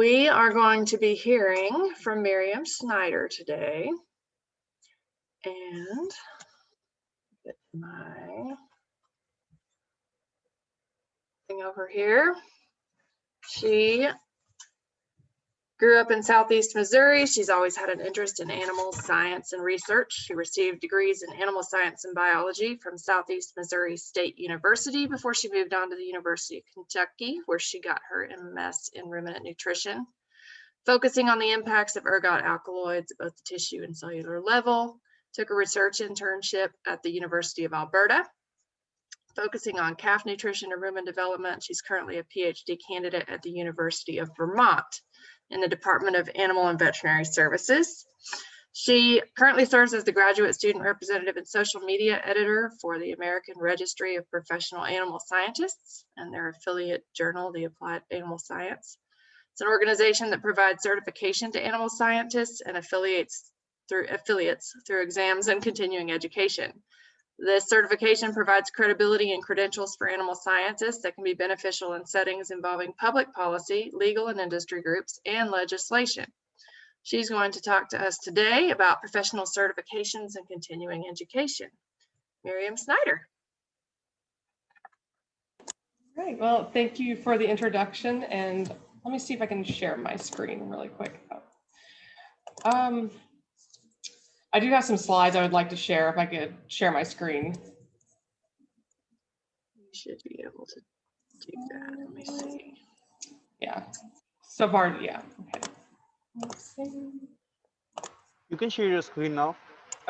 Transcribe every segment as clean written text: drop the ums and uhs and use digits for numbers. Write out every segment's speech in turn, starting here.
We are going to be hearing from Miriam Snider today. And get my thing over here. She grew up in Southeast Missouri. She's always had an interest in animal science and research. She received degrees in animal science and biology from Southeast Missouri State University before she moved on to the University of Kentucky, where she got her MS in ruminant nutrition, focusing on the impacts of ergot alkaloids at both the tissue and cellular level. Took a research internship at the University of Alberta, focusing on calf nutrition and rumen development. She's currently a PhD candidate at the University of Vermont in the Department of Animal and Veterinary Services. She currently serves as the graduate student representative and social media editor for the American Registry of Professional Animal Scientists and their affiliate journal, the Applied Animal Science. It's an organization that provides certification to animal scientists and affiliates through exams and continuing education. This certification provides credibility and credentials for animal scientists that can be beneficial in settings involving public policy, legal and industry groups, and legislation. She's going to talk to us today about professional certifications and continuing education. Miriam Snider. All right, well, thank you for the introduction, and let me see if I can share my screen really quick. I do have some slides I would like to share if I could share my screen. You should be able to do that. Let me see. Yeah, so far, yeah. Okay. Let's see. You can share your screen now.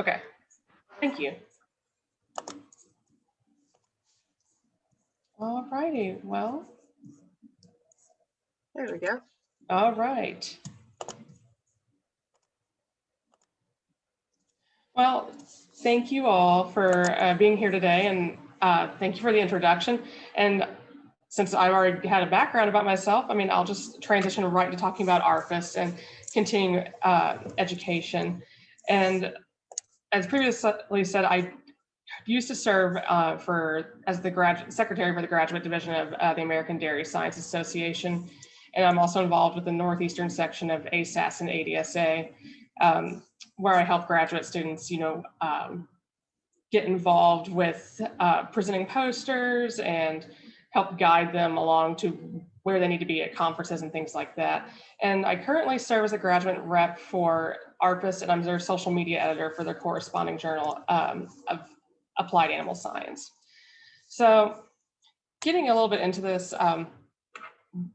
Okay, thank you. All righty, well. There we go. All right. Well, thank you all for being here today, and thank you for the introduction. And since I already had a background about myself, I mean, I'll just transition right to talking about ARPAS and continuing education. And as previously said, I used to serve as the secretary for the graduate division of the American Dairy Science Association. And I'm also involved with the Northeastern section of ASAS and ADSA, where I help graduate students, get involved with presenting posters and help guide them along to where they need to be at conferences and things like that. And I currently serve as a graduate rep for ARPAS, and I'm their social media editor for their corresponding journal of Applied Animal Science. So getting a little bit into this,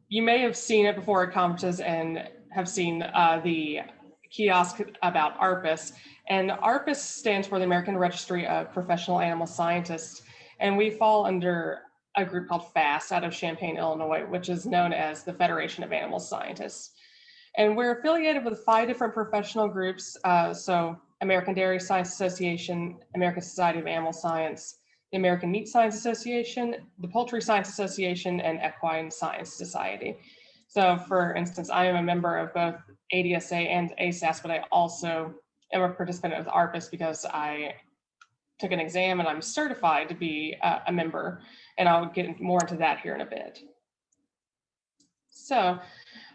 you may have seen it before at conferences and have seen the kiosk about ARPAS. And ARPAS stands for the American Registry of Professional Animal Scientists. And we fall under a group called FAST out of Champaign, Illinois, which is known as the Federation of Animal Scientists. And we're affiliated with 5 different professional groups. So American Dairy Science Association, American Society of Animal Science, the American Meat Science Association, the Poultry Science Association, and Equine Science Society. So for instance, I am a member of both ADSA and ASAS, but I also am a participant of ARPAS because I took an exam and I'm certified to be a member, and I'll get more into that here in a bit. So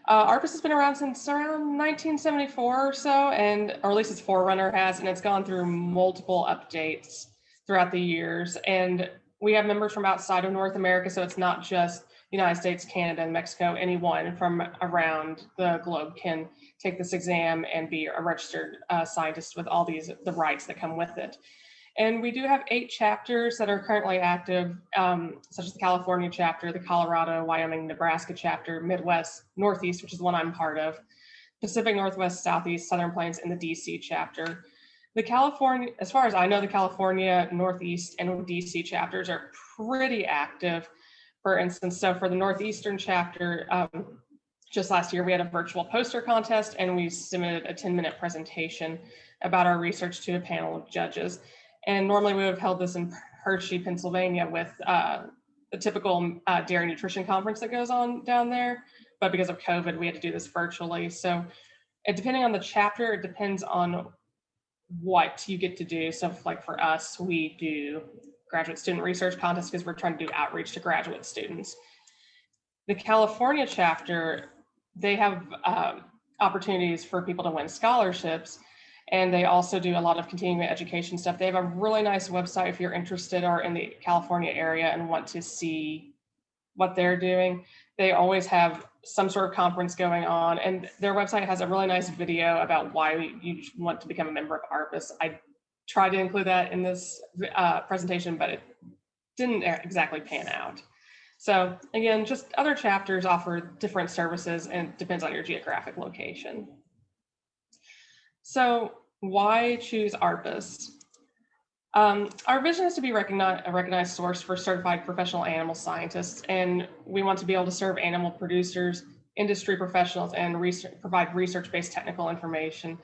ARPAS has been around since around 1974 or so, or at least its forerunner has, and it's gone through multiple updates throughout the years. And we have members from outside of North America, so it's not just the United States, Canada, and Mexico. Anyone from around the globe can take this exam and be a registered scientist with all the rights that come with it. And we do have 8 chapters that are currently active, such as the California chapter, the Colorado, Wyoming, Nebraska chapter, Midwest, Northeast, which is the one I'm part of, Pacific Northwest, Southeast, Southern Plains, and the DC chapter. The California, as far as I know, the California, Northeast, and DC chapters are pretty active. For instance, so for the Northeastern chapter, just last year, we had a virtual poster contest, and we submitted a 10-minute presentation about our research to a panel of judges. And normally we would have held this in Hershey, Pennsylvania with the typical dairy nutrition conference that goes on down there. But because of COVID, we had to do this virtually. So depending on the chapter, it depends on what you get to do. So like for us, we do graduate student research contest because we're trying to do outreach to graduate students. The California chapter they have opportunities for people to win scholarships, and they also do a lot of continuing education stuff. They have a really nice website if you're interested or in the California area and want to see what they're doing. They always have some sort of conference going on, and their website has a really nice video about why you want to become a member of ARPAS. I tried to include that in this presentation, but it didn't exactly pan out. So again, just other chapters offer different services and it depends on your geographic location. So why choose ARPAS? Our vision is to be a recognized source for certified professional animal scientists, and we want to be able to serve animal producers, industry professionals, and provide research-based technical information.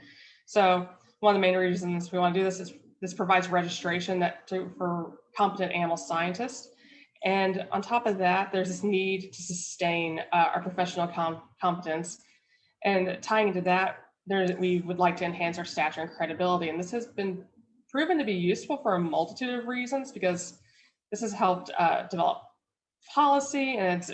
So one of the main reasons we want to do this is this provides registration for competent animal scientists. And on top of that, there's this need to sustain our professional competence. And tying into that, we would like to enhance our stature and credibility. And this has been proven to be useful for a multitude of reasons, because this has helped develop policy, and it's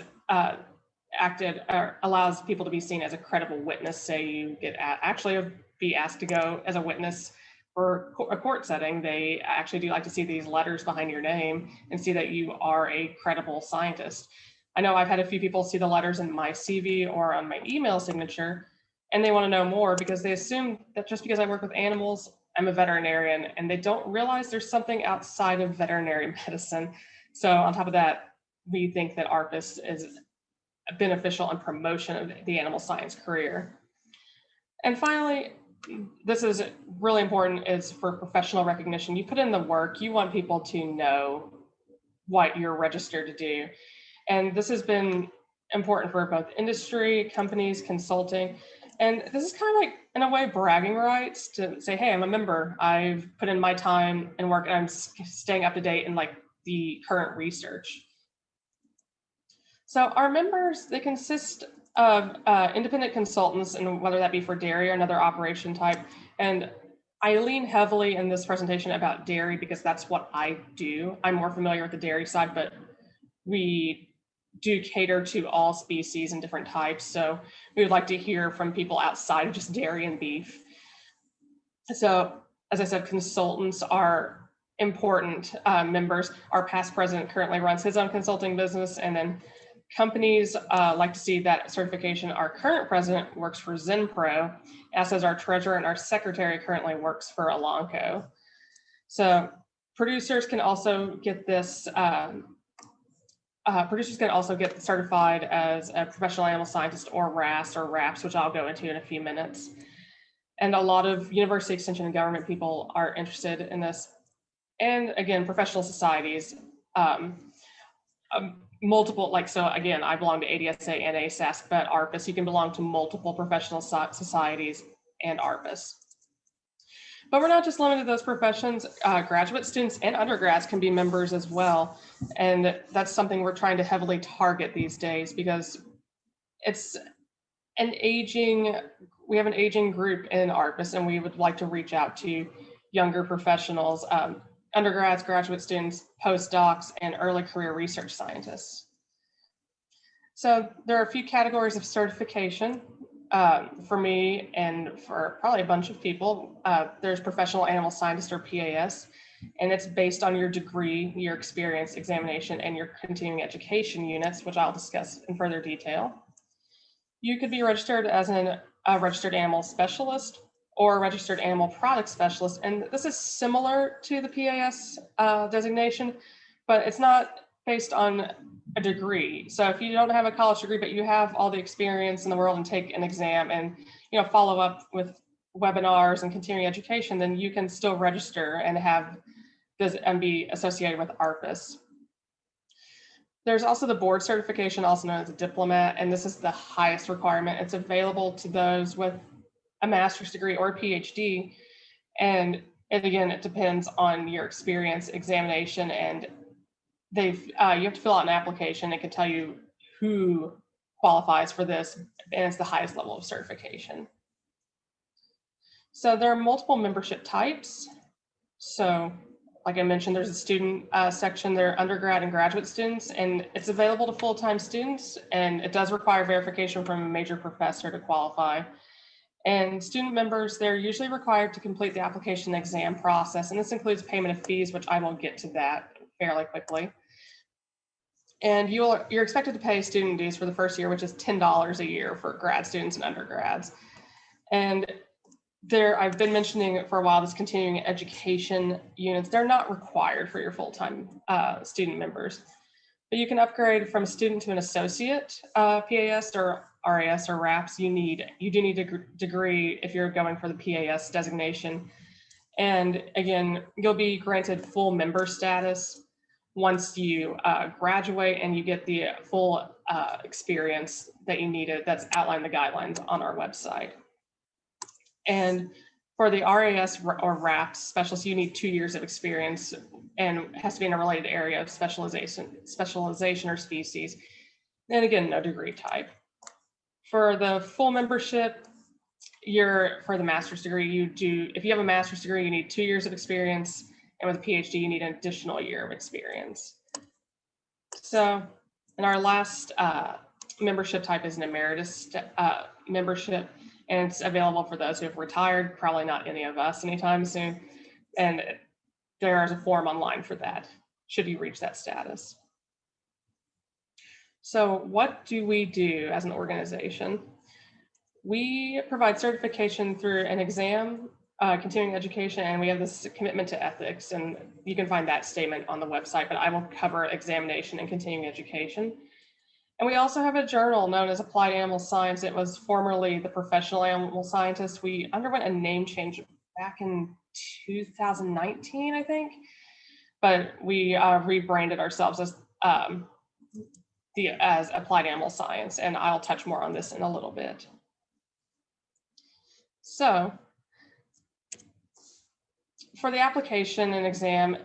allows people to be seen as a credible witness. Say you get actually be asked to go as a witness for a court setting, they actually do like to see these letters behind your name and see that you are a credible scientist. I know I've had a few people see the letters in my CV or on my email signature, and they want to know more because they assume that just because I work with animals, I'm a veterinarian, and they don't realize there's something outside of veterinary medicine. So on top of that, we think that ARPAS is beneficial in promotion of the animal science career. And finally, this is really important, is for professional recognition. You put in the work, you want people to know what you're registered to do. And this has been important for both industry, companies, consulting. And this is kind of like, in a way, bragging rights to say, hey, I'm a member. I've put in my time and work, and I'm staying up to date in like the current research. So our members, they consist of independent consultants, and whether that be for dairy or another operation type. And I lean heavily in this presentation about dairy because that's what I do. I'm more familiar with the dairy side, but we do cater to all species and different types. So we would like to hear from people outside of just dairy and beef. So as I said, consultants are important members. Our past president currently runs his own consulting business, and then companies like to see that certification. Our current president works for ZenPro, as does our treasurer, and our secretary currently works for Elanco. So producers can also get this, producers can also get certified as a professional animal scientist, or RAS or RAPS, which I'll go into in a few minutes. And a lot of university extension and government people are interested in this. And again, professional societies, multiple, like, so again, I belong to ADSA and ASAS, but ARPAS, you can belong to multiple professional societies and ARPAS. But we're not just limited to those professions. Graduate students and undergrads can be members as well. And that's something we're trying to heavily target these days, because it's an aging, we have an aging group in ARPAS, and we would like to reach out to younger professionals, undergrads, graduate students, postdocs, and early career research scientists. So there are a few categories of certification for me and for probably a bunch of people. There's professional animal scientist, or PAS, and it's based on your degree, your experience, examination, and your continuing education units, which I'll discuss in further detail. You could be registered as a registered animal specialist or a registered animal product specialist. And this is similar to the PAS designation, but it's not based on a degree. So if you don't have a college degree, but you have all the experience in the world and take an exam and follow up with webinars and continuing education, then you can still register and have this and be associated with ARPAS. There's also the board certification, also known as a diplomat, and this is the highest requirement. It's available to those with a master's degree or a PhD. And again, it depends on your experience, examination, and you have to fill out an application. It can tell you who qualifies for this, and it's the highest level of certification. So there are multiple membership types. So like I mentioned, there's a student section there, undergrad and graduate students, and it's available to full-time students, and it does require verification from a major professor to qualify. And student members, they're usually required to complete the application exam process, and this includes payment of fees, which I will get to that fairly quickly. And you're expected to pay student dues for the first year, which is $10 a year for grad students and undergrads. And I've been mentioning it for a while, this continuing education units, they're not required for your full-time student members, but you can upgrade from a student to an associate PAS or RAS or RAPS. You do need a degree if you're going for the PAS designation. And again, you'll be granted full member status once you graduate and you get the full experience that you needed that's outlined in the guidelines on our website. And for the RAS or RAPS specialist, you need 2 years of experience and it has to be in a related area of specialization or species. And again, no degree type. For the full membership, for the master's degree, if you have a master's degree, you need 2 years of experience. And with a PhD, you need an additional year of experience. So, and our last membership type is an emeritus membership, and it's available for those who have retired, probably not any of us anytime soon. And there is a form online for that, should you reach that status. So what do we do as an organization? We provide certification through an exam, continuing education, and we have this commitment to ethics, and you can find that statement on the website, but I will cover examination and continuing education. And we also have a journal known as Applied Animal Science. It was formerly the Professional Animal Scientist. We underwent a name change back in 2019, I think, but we rebranded ourselves as Applied Animal Science, and I'll touch more on this in a little bit. So for the application and exam,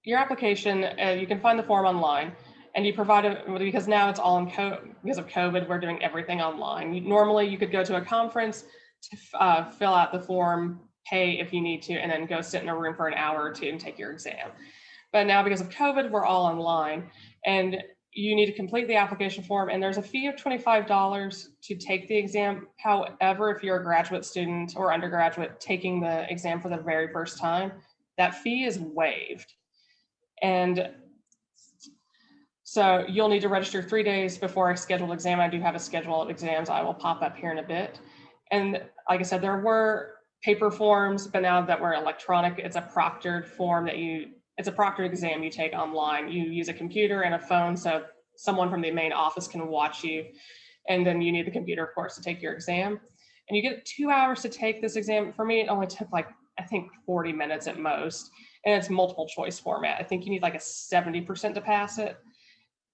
your application, you can find the form online, and you provide it, because now it's all because of COVID, we're doing everything online. Normally you could go to a conference to fill out the form, pay if you need to, and then go sit in a room for an hour or two and take your exam. But now because of COVID, we're all online, and you need to complete the application form, and there's a fee of $25 to take the exam. However, if you're a graduate student or undergraduate taking the exam for the very first time, that fee is waived. And so you'll need to register 3 days before a scheduled exam. I do have a schedule of exams I will pop up here in a bit. And like I said, there were paper forms, but now that we're electronic, it's a proctored form it's a proctored exam you take online. You use a computer and a phone so someone from the main office can watch you. And then you need the computer, of course, to take your exam. And you get 2 hours to take this exam. For me, it only took I think 40 minutes at most. And it's multiple choice format. I think you need a 70% to pass it.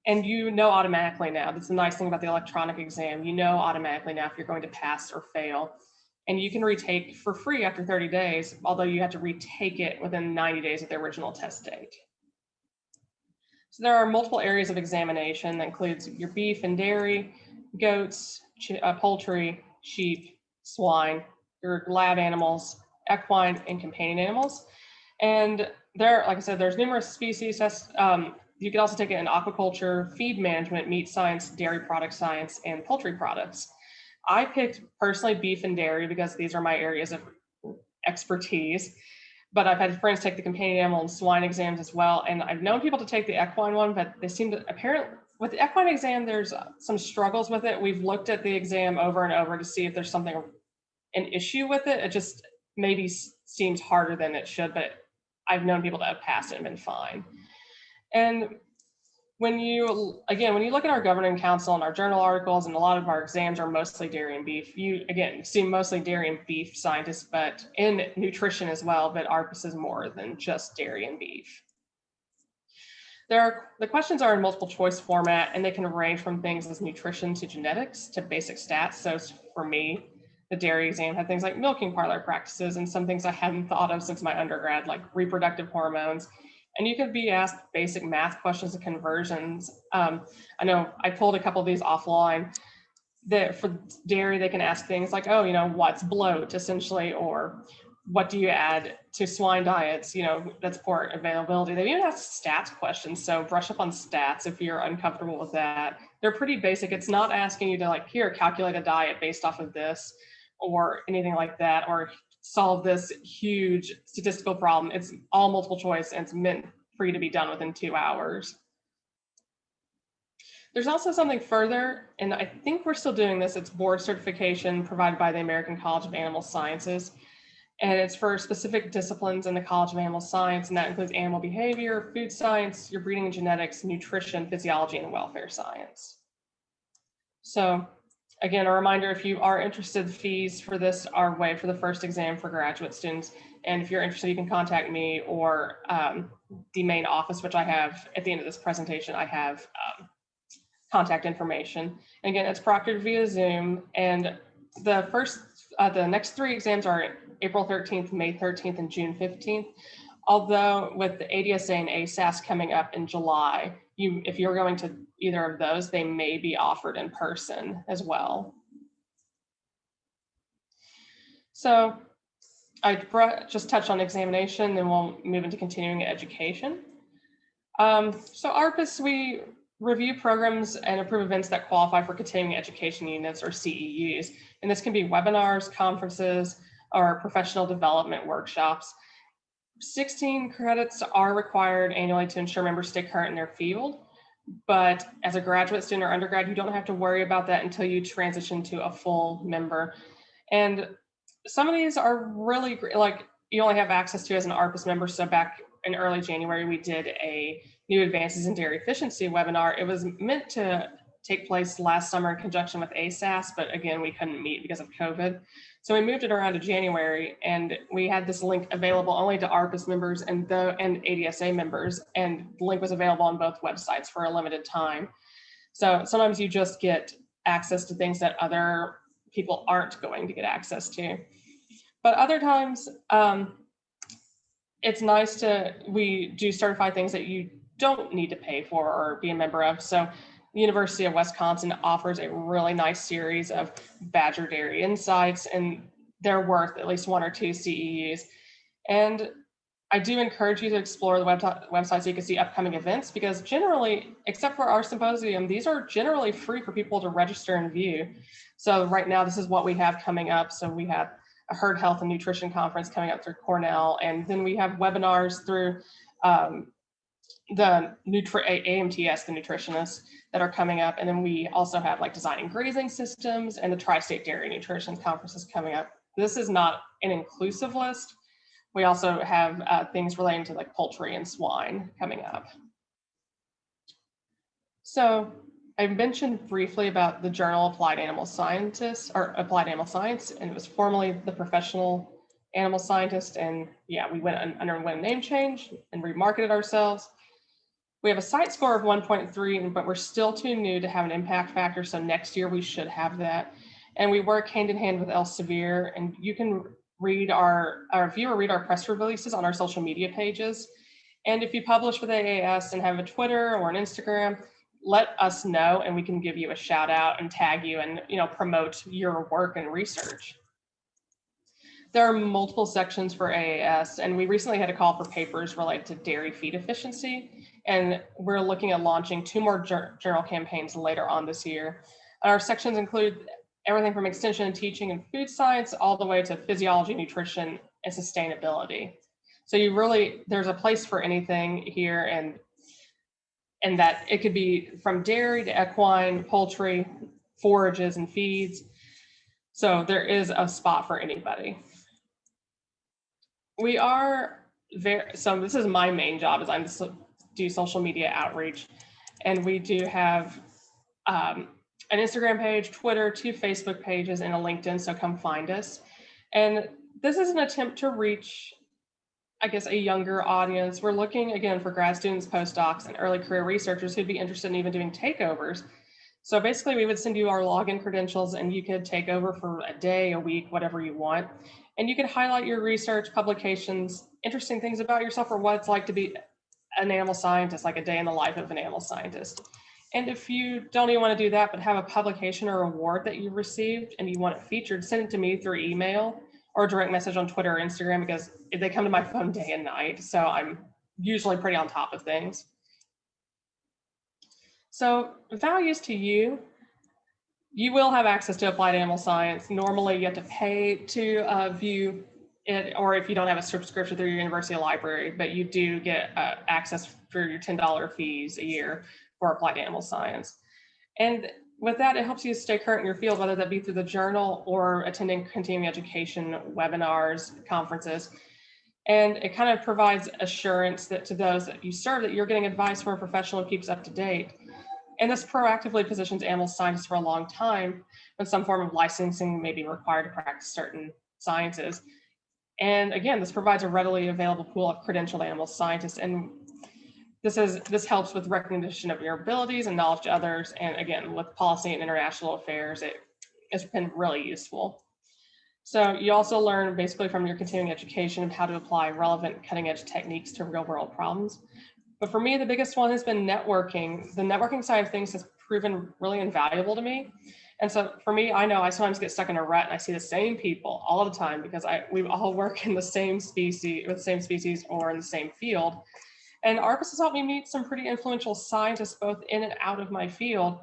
And you know automatically now, that's the nice thing about the electronic exam, you know automatically now if you're going to pass or fail. And you can retake for free after 30 days, although you have to retake it within 90 days of the original test date. So there are multiple areas of examination that includes your beef and dairy, goats, poultry, sheep, swine, your lab animals, equine, and companion animals. And there, like I said, there's numerous species. You can also take it in aquaculture, feed management, meat science, dairy product science, and poultry products. I picked personally beef and dairy because these are my areas of expertise, but I've had friends take the companion animal and swine exams as well. And I've known people to take the equine one, but they seem to apparently, with the equine exam, there's some struggles with it. We've looked at the exam over and over to see if there's an issue with it. It just maybe seems harder than it should, but I've known people that have passed it and been fine. And when you look at our governing council and our journal articles, and a lot of our exams are mostly dairy and beef, you see mostly dairy and beef scientists, but in nutrition as well, but ARPAS is more than just dairy and beef. The questions are in multiple choice format, and they can range from things as nutrition to genetics to basic stats. So for me, the dairy exam had things like milking parlor practices and some things I hadn't thought of since my undergrad, like reproductive hormones. And you could be asked basic math questions and conversions. I know I pulled a couple of these offline. That for dairy, they can ask things like, oh, what's bloat essentially, or what do you add to swine diets? You know, that's port availability. They even ask stats questions. So brush up on stats if you're uncomfortable with that. They're pretty basic. It's not asking you to like, here, calculate a diet based off of this or anything like that, or solve this huge statistical problem. It's all multiple choice and it's meant for you to be done within 2 hours. There's also something further, and I think we're still doing this. It's board certification provided by the American College of Animal Sciences. And it's for specific disciplines in the College of Animal Science, and that includes animal behavior, food science, your breeding and genetics, nutrition, physiology, and welfare science. So again, a reminder, if you are interested, fees for this are waived for the first exam for graduate students. And if you're interested, you can contact me or the main office, which I have at the end of this presentation, I have contact information. And again, it's proctored via Zoom. And the next 3 exams are April 13th, May 13th, and June 15th. Although with the ADSA and ASAS coming up in July, if you're going to either of those, they may be offered in person as well. So I just touched on examination, then we'll move into continuing education. So ARPAS, we review programs and approve events that qualify for continuing education units or CEUs. And this can be webinars, conferences, or professional development workshops. 16 credits are required annually to ensure members stay current in their field. But as a graduate student or undergrad, you don't have to worry about that until you transition to a full member. And some of these are really great, like you only have access to as an ARPAS member. So back in early January, we did a new advances in dairy efficiency webinar. It was meant to take place last summer in conjunction with ASAS, but again, we couldn't meet because of COVID. So we moved it around to January, and we had this link available only to ARPAS members and ADSA members, and the link was available on both websites for a limited time. So sometimes you just get access to things that other people aren't going to get access to. But other times, it's nice we do certify things that you don't need to pay for or be a member of. So the University of Wisconsin offers a really nice series of Badger Dairy Insights, and they're worth at least 1 or 2 CEUs. And I do encourage you to explore the website so you can see upcoming events, because generally, except for our symposium, these are generally free for people to register and view. So right now, this is what we have coming up. So we have a herd health and nutrition conference coming up through Cornell. And then we have webinars through the AMTS, the nutritionists that are coming up. And then we also have like designing grazing systems and the Tri-State Dairy Nutrition conferences coming up. This is not an inclusive list. We also have things relating to like poultry and swine coming up. So I mentioned briefly about the journal Applied Animal Scientist, or Applied Animal Science, and it was formerly the Professional Animal Scientist. And yeah, we underwent a name change and remarketed ourselves. We have a site score of 1.3, but we're still too new to have an impact factor. So next year we should have that. And we work hand in hand with Elsevier, and you can read view or read our press releases on our social media pages. And if you publish with AAS and have a Twitter or an Instagram, let us know and we can give you a shout out and tag you and promote your work and research. There are multiple sections for AAS, and we recently had a call for papers related to dairy feed efficiency. And we're looking at launching 2 more journal campaigns later on this year. And our sections include everything from extension and teaching and food science all the way to physiology, nutrition, and sustainability. So there's a place for anything here, and that it could be from dairy to equine, poultry, forages, and feeds. So there is a spot for anybody. So this is my main job, is I do social media outreach, and we do have an Instagram page, Twitter, 2 Facebook pages, and a LinkedIn, so come find us. And this is an attempt to reach, I guess, a younger audience. We're looking, again, for grad students, postdocs, and early career researchers who'd be interested in even doing takeovers. So basically, we would send you our login credentials, and you could take over for a day, a week, whatever you want. And you could highlight your research, publications, interesting things about yourself, or what it's like to be an animal scientist, like a day in the life of an animal scientist. And if you don't even want to do that, but have a publication or award that you received and you want it featured, send it to me through email, or a direct message on Twitter or Instagram, because they come to my phone day and night. So I'm usually pretty on top of things. So values to you. You will have access to applied animal science. Normally you have to pay to view it, or if you don't have a subscription through your university library, but you do get access for your $10 fees a year for applied animal science. And with that, it helps you stay current in your field, whether that be through the journal or attending continuing education webinars, conferences. And it kind of provides assurance that to those that you serve that you're getting advice from a professional who keeps up to date. And this proactively positions animal scientists for a long time when some form of licensing may be required to practice certain sciences. And again, this provides a readily available pool of credentialed animal scientists. And this helps with recognition of your abilities and knowledge to others. And again, with policy and international affairs, it's been really useful. So you also learn basically from your continuing education how to apply relevant cutting edge techniques to real world problems. But for me, the biggest one has been networking. The networking side of things has proven really invaluable to me. And so for me, I know I sometimes get stuck in a rut and I see the same people all the time because we all work in the same species or in the same field. And ARPAS has helped me meet some pretty influential scientists both in and out of my field.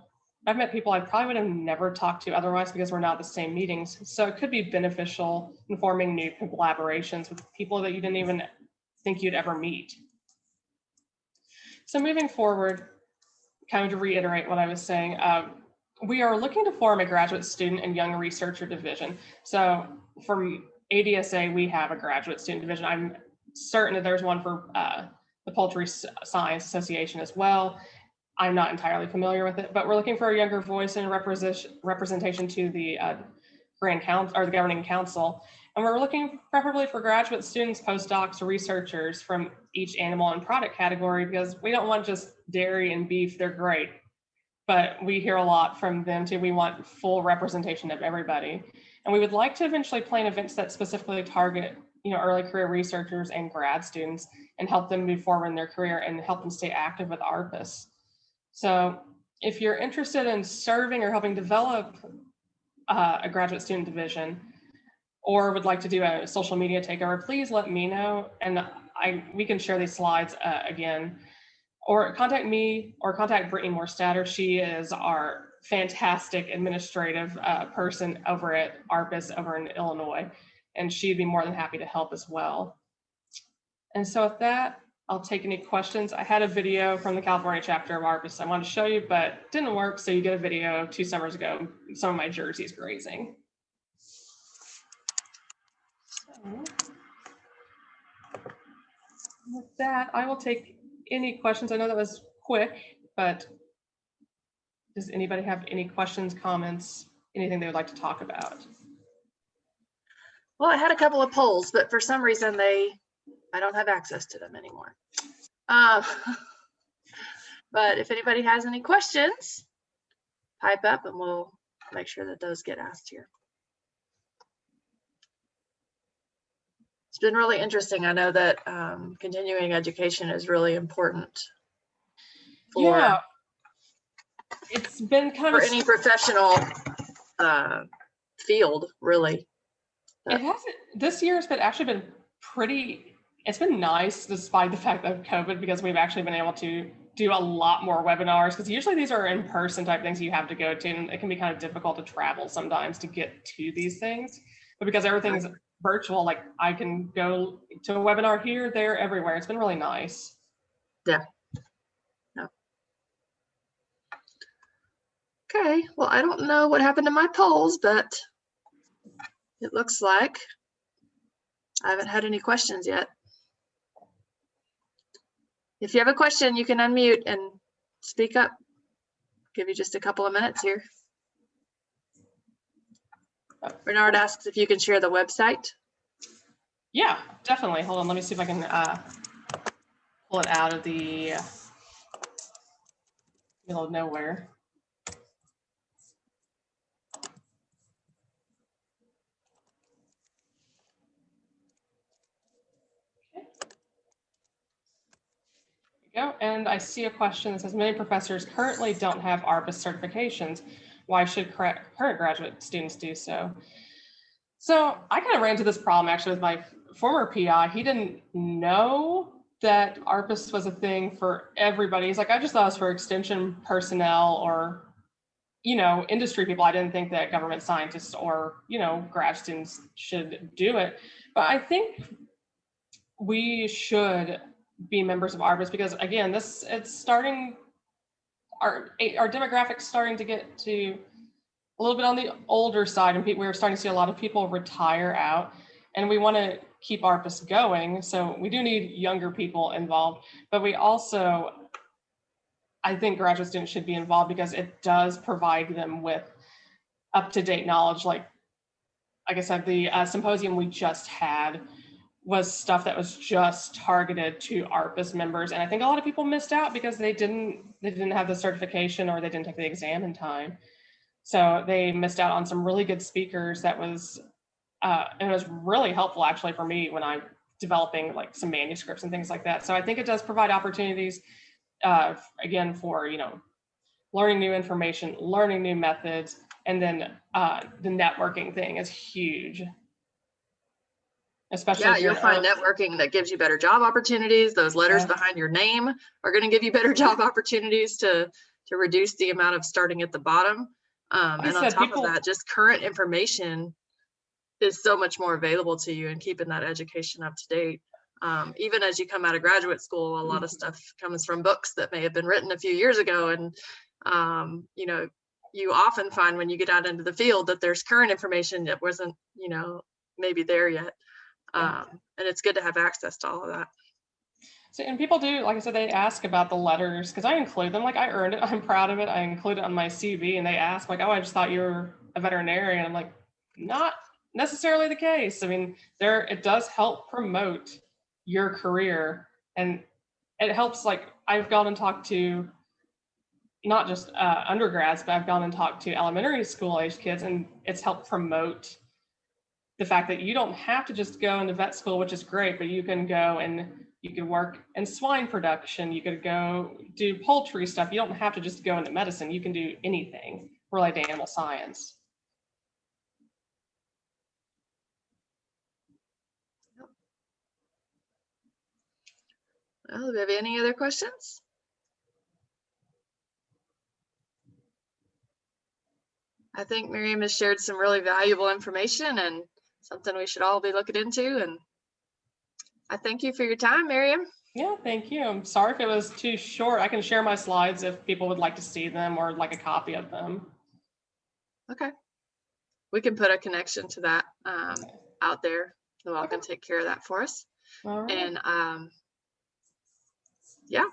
I've met people I probably would have never talked to otherwise because we're not at the same meetings. So it could be beneficial in forming new collaborations with people that you didn't even think you'd ever meet. So moving forward, kind of to reiterate what I was saying, we are looking to form a graduate student and young researcher division. So from ADSA, we have a graduate student division. I'm certain that there's one for the Poultry Science Association as well. I'm not entirely familiar with it, but we're looking for a younger voice and representation to the Grand Council or the Governing Council. And we're looking preferably for graduate students, postdocs, or researchers from each animal and product category, because we don't want just dairy and beef, they're great, but we hear a lot from them too. We want full representation of everybody. And we would like to eventually plan events that specifically target early career researchers and grad students and help them move forward in their career and help them stay active with ARPAS. So if you're interested in serving or helping develop a graduate student division, or would like to do a social media takeover, please let me know, and we can share these slides again. Or contact me or contact Brittany Morstatter. She is our fantastic administrative person over at ARPAS over in Illinois, and she'd be more than happy to help as well. And so with that, I'll take any questions. I had a video from the California chapter of ARPAS I wanted to show you, but it didn't work, so you get a video 2 summers ago, some of my jerseys grazing. With that, I will take any questions. I know that was quick, but does anybody have any questions, comments, anything they would like to talk about? Well, I had a couple of polls, but for some reason I don't have access to them anymore. But if anybody has any questions, pipe up and we'll make sure that those get asked here. It's been really interesting. I know that continuing education is really important for it's been kind of any professional field, really. It hasn't. This year has actually been pretty. It's been nice despite the fact of COVID, because we've actually been able to do a lot more webinars, because usually these are in-person type things you have to go to, and it can be kind of difficult to travel sometimes to get to these things. But because everything's virtual, like I can go to a webinar here, there, everywhere. It's been really nice. Yeah. Okay, well, I don't know what happened to my polls, but it looks like I haven't had any questions yet. If you have a question, you can unmute and speak up. Give you just a couple of minutes here. Bernard asks if you can share the website. Yeah, definitely. Hold on, let me see if I can pull it out of the middle of nowhere. Go. And I see a question that says, many professors currently don't have ARPAS certifications. Why should current graduate students do so? So I kind of ran into this problem actually with my former PI. He didn't know that ARPAS was a thing for everybody. He's like, I just thought it was for extension personnel or, you know, industry people. I didn't think that government scientists or, you know, grad students should do it. But I think we should be members of ARPAS because again, it's starting, our demographics starting to get to a little bit on the older side, and we're starting to see a lot of people retire out, and we want to keep ARPAS going. So we do need younger people involved, but we also, I think graduate students should be involved because it does provide them with up-to-date knowledge. Like I said, the symposium we just had was stuff that was just targeted to ARPAS members. And I think a lot of people missed out because they didn't have the certification or they didn't take the exam in time. So they missed out on some really good speakers that was, and it was really helpful actually for me when I'm developing like some manuscripts and things like that. So I think it does provide opportunities, again, for, you know, learning new information, learning new methods, and then the networking thing is huge. Especially yeah, you'll find networking that gives you better job opportunities. Those letters behind your name are going to give you better job opportunities to reduce the amount of starting at the bottom. And on top of that, just current information is so much more available to you, and keeping that education up to date. Even as you come out of graduate school, a lot of stuff comes from books that may have been written a few years ago. And, you know, you often find when you get out into the field that there's current information that wasn't, you know, maybe there yet. And it's good to have access to all of that. So, and people do, like I said, they ask about the letters because I include them. Like I earned it, I'm proud of it. I include it on my CV, and they ask like, "Oh, I just thought you were a veterinarian." I'm like, not necessarily the case. I mean, it does help promote your career, and it helps. Like I've gone and talked to not just undergrads, but I've gone and talked to elementary school age kids, and it's helped promote the fact that you don't have to just go into vet school, which is great, but you can go and you can work in swine production. You could go do poultry stuff. You don't have to just go into medicine. You can do anything related to animal science. Well, do we have any other questions? I think Miriam has shared some really valuable information and something we should all be looking into. And I thank you for your time, Miriam. Yeah, thank you. I'm sorry if it was too short. I can share my slides if people would like to see them or like a copy of them. Okay. We can put a connection to that out there. So I can take care of that for us. All right. And yeah,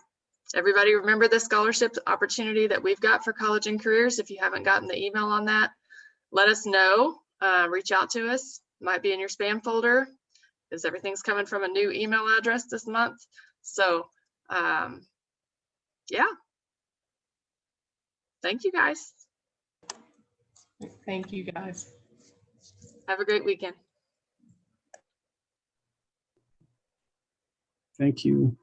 everybody remember the scholarship opportunity that we've got for college and careers. If you haven't gotten the email on that, let us know. Reach out to us. Might be in your spam folder because everything's coming from a new email address this month. So yeah, thank you guys. Thank you guys. Have a great weekend. Thank you.